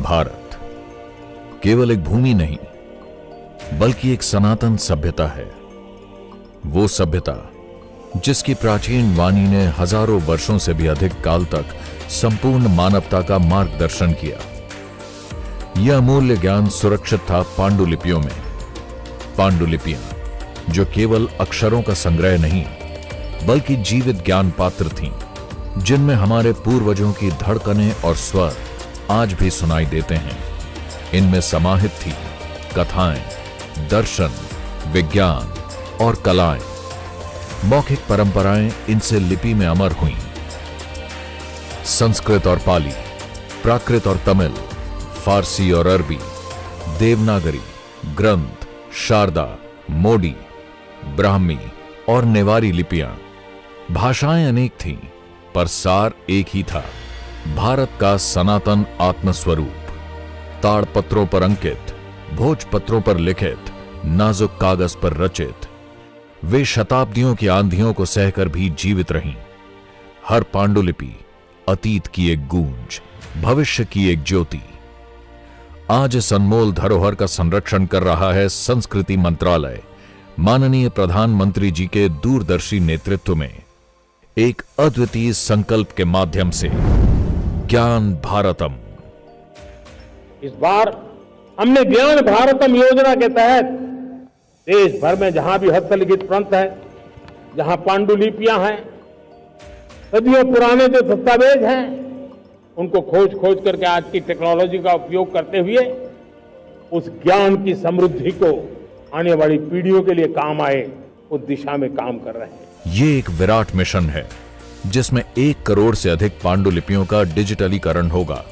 भारत केवल एक भूमि नहीं, बल्कि एक सनातन सभ्यता है। वो सभ्यता जिसकी प्राचीन वाणी ने हजारों वर्षों से भी अधिक काल तक संपूर्ण मानवता का मार्गदर्शन किया। यह अमूल्य ज्ञान सुरक्षित था पांडुलिपियों में। पांडुलिपियां जो केवल अक्षरों का संग्रह नहीं, बल्कि जीवित ज्ञान पात्र थीं, जिनमें हमारे पूर्वजों की धड़कनें और स्वर आज भी सुनाई देते हैं। इनमें समाहित थी कथाएं, दर्शन, विज्ञान और कलाएं। मौखिक परंपराएं इनसे लिपि में अमर हुईं। संस्कृत और पाली, प्राकृत और तमिल, फारसी और अरबी, देवनागरी, ग्रंथ, शारदा, मोडी, ब्राह्मी और नेवारी लिपियां। भाषाएं अनेक थीं, पर सार एक ही था, भारत का सनातन आत्मस्वरूप। ताड़पत्रों पर अंकित, भोजपत्रों पर लिखित, नाजुक कागज पर रचित, वे शताब्दियों की आंधियों को सहकर भी जीवित रहीं। हर पांडुलिपि अतीत की एक गूंज, भविष्य की एक ज्योति। आज इस अनमोल धरोहर का संरक्षण कर रहा है संस्कृति मंत्रालय, माननीय प्रधानमंत्री जी के दूरदर्शी नेतृत्व में, एक अद्वितीय संकल्प के माध्यम से। ज्ञान भारतम। इस बार हमने ज्ञान भारतम योजना के तहत देश भर में जहां भी हस्तलिखित ग्रंथ है, जहां पांडुलिपियां हैं, सदियों पुराने जो दस्तावेज हैं, उनको खोज खोज करके आज की टेक्नोलॉजी का उपयोग करते हुए उस ज्ञान की समृद्धि को आने वाली पीढ़ियों के लिए काम आए, उस दिशा में काम कर रहे हैं। ये एक विराट मिशन है जिसमें 1 करोड़ से अधिक पांडुलिपियों का डिजिटलीकरण होगा,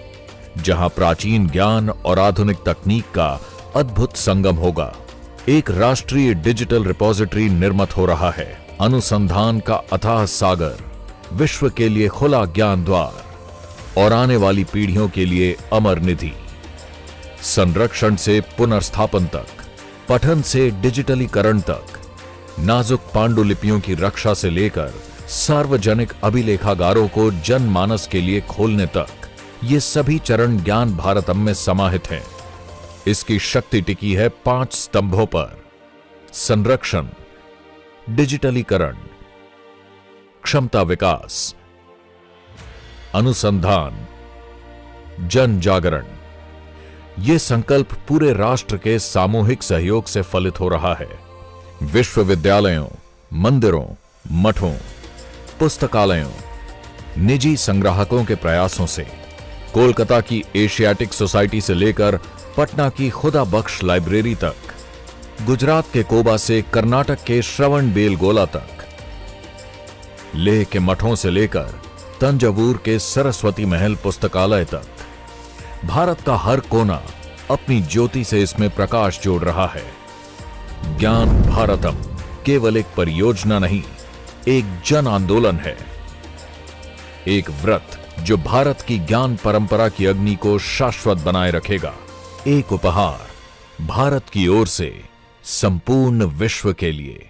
जहां प्राचीन ज्ञान और आधुनिक तकनीक का अद्भुत संगम होगा। एक राष्ट्रीय डिजिटल रिपोजिटरी निर्मित हो रहा है। अनुसंधान का अथाह सागर, विश्व के लिए खुला ज्ञान द्वार और आने वाली पीढ़ियों के लिए अमर निधि। संरक्षण से पुनर्स्थापन तक, पठन से डिजिटलीकरण तक, नाजुक पांडुलिपियों की रक्षा से लेकर सार्वजनिक अभिलेखागारों को जनमानस के लिए खोलने तक, ये सभी चरण ज्ञान भारतम में समाहित हैं। इसकी शक्ति टिकी है 5 स्तंभों पर: संरक्षण, डिजिटलीकरण, क्षमता विकास, अनुसंधान, जन जागरण। यह संकल्प पूरे राष्ट्र के सामूहिक सहयोग से फलित हो रहा है। विश्वविद्यालयों, मंदिरों, मठों, पुस्तकालयों, निजी संग्राहकों के प्रयासों से, कोलकाता की एशियाटिक सोसाइटी से लेकर पटना की खुदा बख्श लाइब्रेरी तक, गुजरात के कोबा से कर्नाटक के श्रवण बेलगोला तक, लेह के मठों से लेकर तंजावुर के सरस्वती महल पुस्तकालय तक, भारत का हर कोना अपनी ज्योति से इसमें प्रकाश जोड़ रहा है। ज्ञान भारतम केवल एक परियोजना नहीं, एक जन आंदोलन है। एक व्रत जो भारत की ज्ञान परंपरा की अग्नि को शाश्वत बनाए रखेगा। एक उपहार भारत की ओर से संपूर्ण विश्व के लिए।